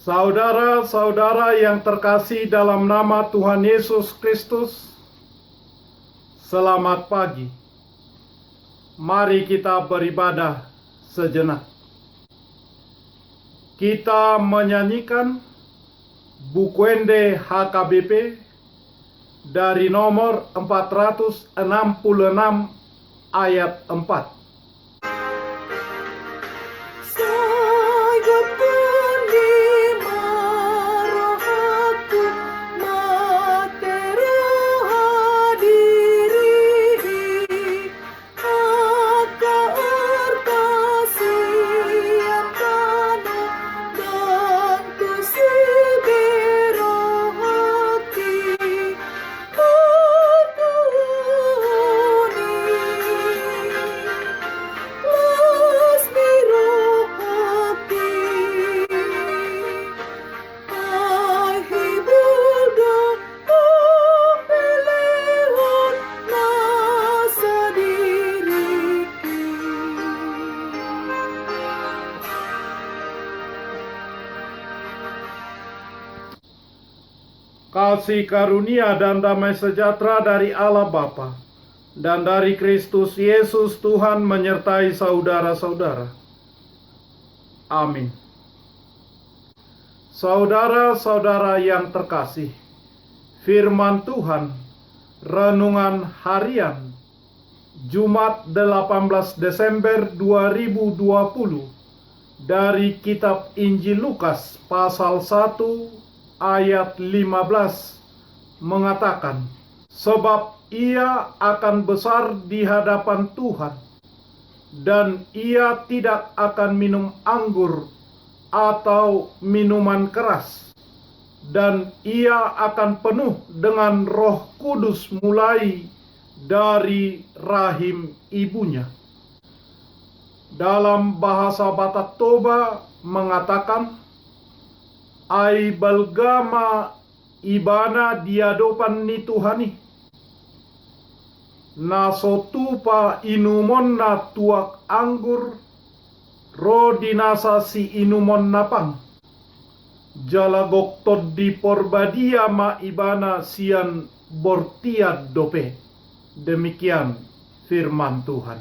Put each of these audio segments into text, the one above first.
Saudara-saudara yang terkasih dalam nama Tuhan Yesus Kristus, selamat pagi. Mari kita beribadah sejenak. Kita menyanyikan Bukuende HKBP dari nomor 466 ayat 4. Kasih karunia dan damai sejahtera dari Allah Bapa dan dari Kristus Yesus Tuhan menyertai saudara-saudara. Amin. Saudara-saudara yang terkasih, firman Tuhan, renungan harian, Jumat 18 Desember 2020, dari kitab Injil Lukas pasal 1 ayat 15 mengatakan, sebab ia akan besar di hadapan Tuhan, dan ia tidak akan minum anggur atau minuman keras, dan ia akan penuh dengan Roh Kudus mulai dari rahim ibunya. Dalam bahasa Batak Toba mengatakan, ai balgama ibana diadopan ni Tuhani, na sotupa inumon na tuak anggur, ro dinasa si inumon napang, jalagok tod di porbadia ma ibana sian bortiad dope. Demikian firman Tuhan.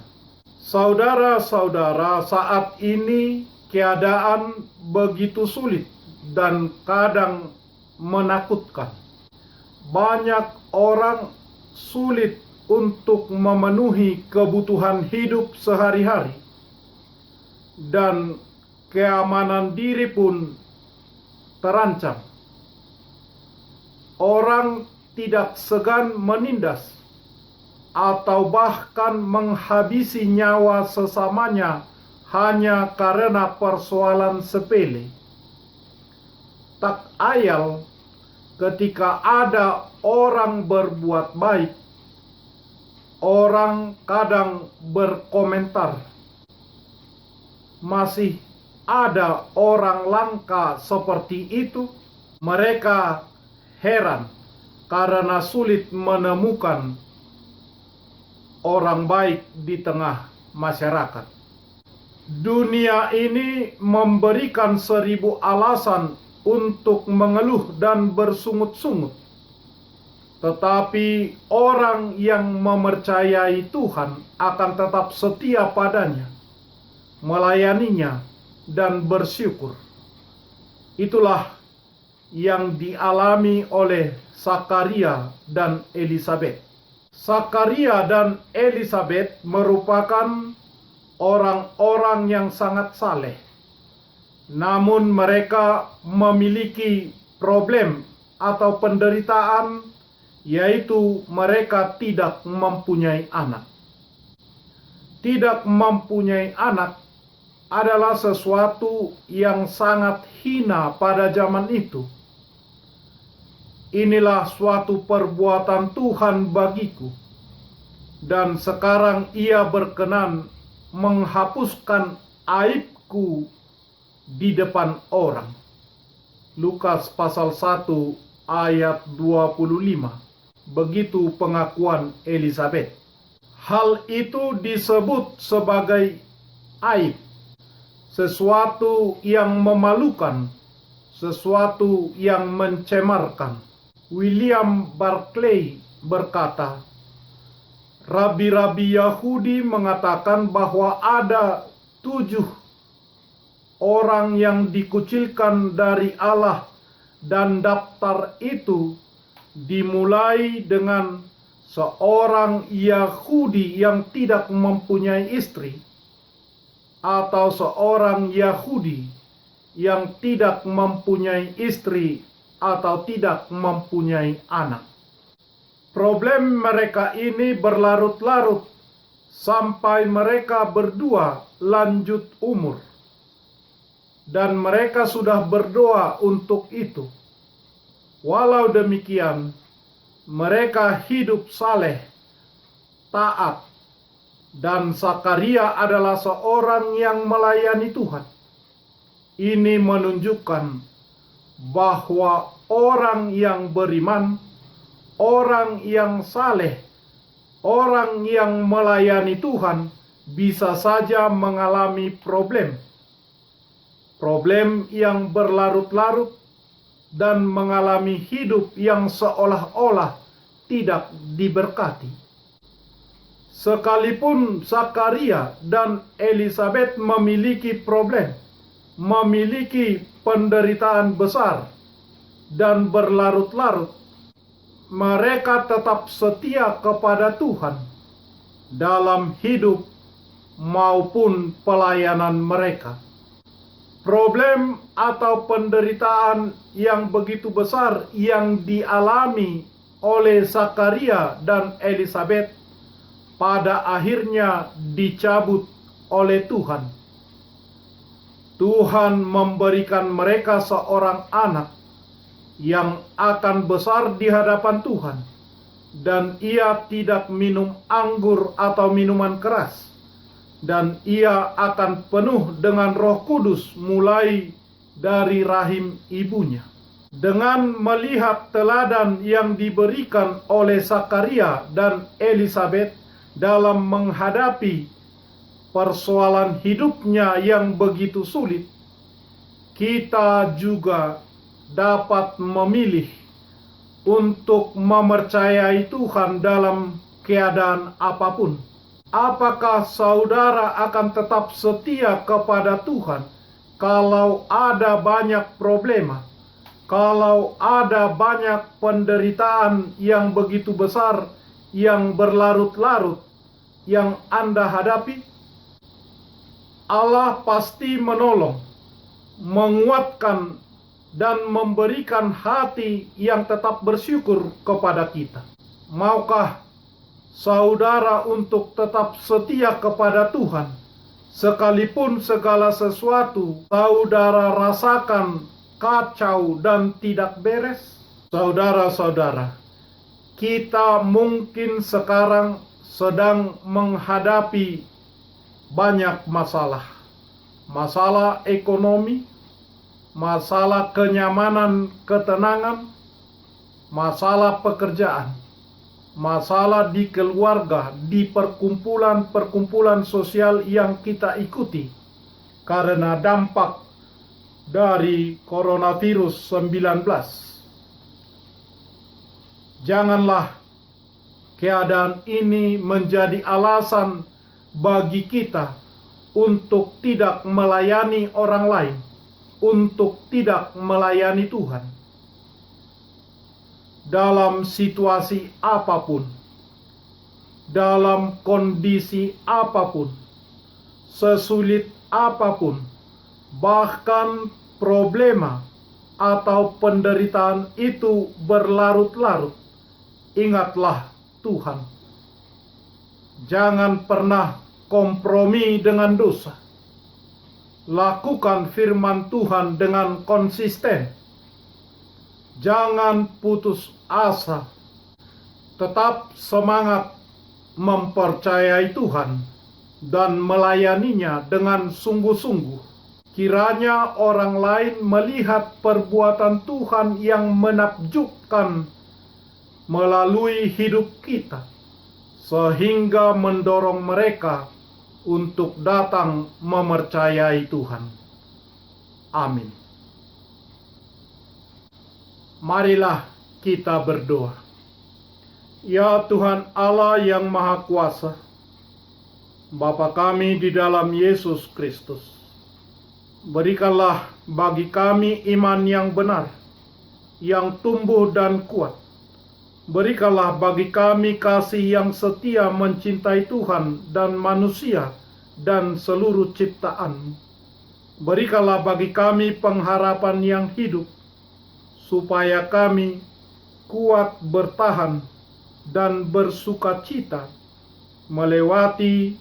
Saudara-saudara, saat ini keadaan begitu sulit dan kadang menakutkan. Banyak orang sulit untuk memenuhi kebutuhan hidup sehari-hari, dan keamanan diri pun terancam. Orang tidak segan menindas atau bahkan menghabisi nyawa sesamanya hanya karena persoalan sepele. Tak ayal ketika ada orang berbuat baik, orang kadang berkomentar, masih ada orang langka seperti itu. Mereka heran karena sulit menemukan orang baik di tengah masyarakat. Dunia ini memberikan 1000 alasan untuk mengeluh dan bersungut-sungut. Tetapi orang yang mempercayai Tuhan akan tetap setia padanya, melayaninya, dan bersyukur. Itulah yang dialami oleh Zakaria dan Elisabet. Zakaria dan Elisabet merupakan orang-orang yang sangat saleh. Namun mereka memiliki problem atau penderitaan, yaitu mereka tidak mempunyai anak. Tidak mempunyai anak adalah sesuatu yang sangat hina pada zaman itu. Inilah suatu perbuatan Tuhan bagiku, dan sekarang Ia berkenan menghapuskan aibku di depan orang. Lukas pasal 1 ayat 25. Begitu pengakuan Elisabet. Hal itu disebut sebagai aib, sesuatu yang memalukan, sesuatu yang mencemarkan. William Barclay berkata, rabi-rabi Yahudi mengatakan bahwa ada 7 orang yang dikucilkan dari Allah, dan daftar itu dimulai dengan seorang Yahudi yang tidak mempunyai istri, atau seorang Yahudi yang tidak mempunyai istri atau tidak mempunyai anak. Problem mereka ini berlarut-larut sampai mereka berdua lanjut umur. Dan mereka sudah berdoa untuk itu. Walau demikian, mereka hidup saleh, taat, dan Zakaria adalah seorang yang melayani Tuhan. Ini menunjukkan bahwa orang yang beriman, orang yang saleh, orang yang melayani Tuhan bisa saja mengalami problem yang berlarut-larut dan mengalami hidup yang seolah-olah tidak diberkati. Sekalipun Zakaria dan Elizabeth memiliki problem, memiliki penderitaan besar dan berlarut-larut, mereka tetap setia kepada Tuhan dalam hidup maupun pelayanan mereka. Problem atau penderitaan yang begitu besar yang dialami oleh Zakaria dan Elizabeth pada akhirnya dicabut oleh Tuhan. Tuhan memberikan mereka seorang anak yang akan besar di hadapan Tuhan, dan ia tidak minum anggur atau minuman keras, dan ia akan penuh dengan Roh Kudus mulai dari rahim ibunya. Dengan melihat teladan yang diberikan oleh Zakaria dan Elizabeth dalam menghadapi persoalan hidupnya yang begitu sulit, kita juga dapat memilih untuk mempercayai Tuhan dalam keadaan apapun. Apakah saudara akan tetap setia kepada Tuhan kalau ada banyak problema, kalau ada banyak penderitaan yang begitu besar, yang berlarut-larut, yang Anda hadapi? Allah pasti menolong, menguatkan, dan memberikan hati yang tetap bersyukur kepada kita. Maukah saudara untuk tetap setia kepada Tuhan, sekalipun segala sesuatu saudara rasakan kacau dan tidak beres? Saudara-saudara, kita mungkin sekarang sedang menghadapi banyak masalah. Masalah ekonomi, masalah kenyamanan, ketenangan, masalah pekerjaan, masalah di keluarga, di perkumpulan-perkumpulan sosial yang kita ikuti karena dampak dari coronavirus 19. Janganlah keadaan ini menjadi alasan bagi kita untuk tidak melayani orang lain, untuk tidak melayani Tuhan. Dalam situasi apapun, dalam kondisi apapun, sesulit apapun, bahkan problema atau penderitaan itu berlarut-larut, ingatlah Tuhan. Jangan pernah kompromi dengan dosa. Lakukan firman Tuhan dengan konsisten. Jangan putus asa. Tetap semangat mempercayai Tuhan dan melayaninya dengan sungguh-sungguh. Kiranya orang lain melihat perbuatan Tuhan yang menakjubkan melalui hidup kita, sehingga mendorong mereka untuk datang mempercayai Tuhan. Amin. Marilah kita berdoa. Ya Tuhan Allah yang Maha Kuasa, Bapa kami di dalam Yesus Kristus, berikanlah bagi kami iman yang benar, yang tumbuh dan kuat. Berikanlah bagi kami kasih yang setia mencintai Tuhan dan manusia dan seluruh ciptaan. Berikanlah bagi kami pengharapan yang hidup, supaya kami kuat bertahan dan bersukacita melewati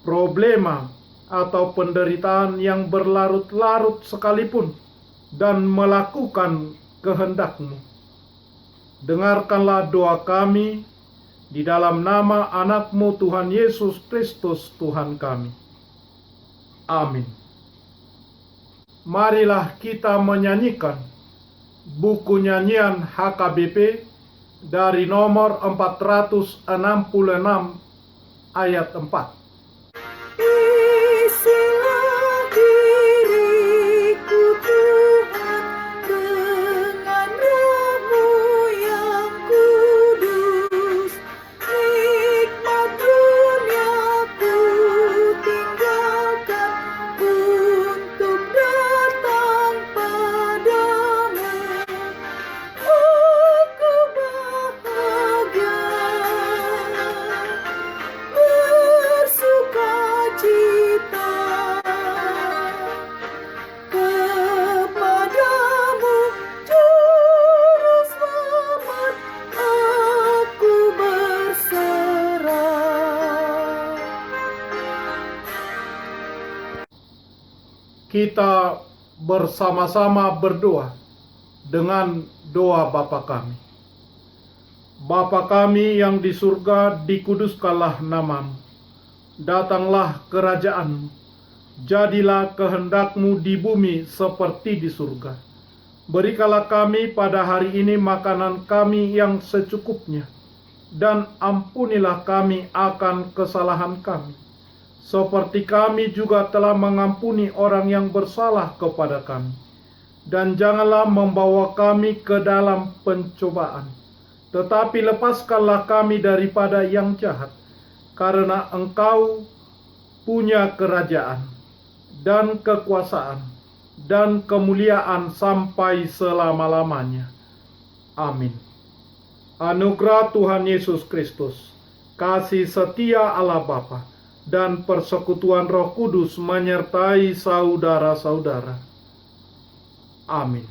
problema atau penderitaan yang berlarut-larut sekalipun dan melakukan kehendak-Mu. Dengarkanlah doa kami di dalam nama anak-Mu Tuhan Yesus Kristus Tuhan kami. Amin. Marilah kita menyanyikan buku nyanyian HKBP dari nomor 466 ayat 4. Isilah diriku Tuhan dengan Roh-Mu yang kudus. Nikmat dunia ku tinggalkan untuk datang padamu. Aku bahagia, bersukacita kepadamu, Juru Selamat, aku berserah. Kita bersama-sama berdoa dengan doa Bapa kami. Bapa kami yang di surga, dikuduskanlah nama-Mu. Datanglah kerajaan-Mu. Jadilah kehendak-Mu di bumi seperti di surga. Berikanlah kami pada hari ini makanan kami yang secukupnya, dan ampunilah kami akan kesalahan kami, seperti kami juga telah mengampuni orang yang bersalah kepada kami. Dan janganlah membawa kami ke dalam pencobaan, tetapi lepaskanlah kami daripada yang jahat, karena Engkau punya kerajaan dan kekuasaan dan kemuliaan sampai selama-lamanya. Amin. Anugerah Tuhan Yesus Kristus, kasih setia Allah Bapa, dan persekutuan Roh Kudus menyertai saudara-saudara. Amin.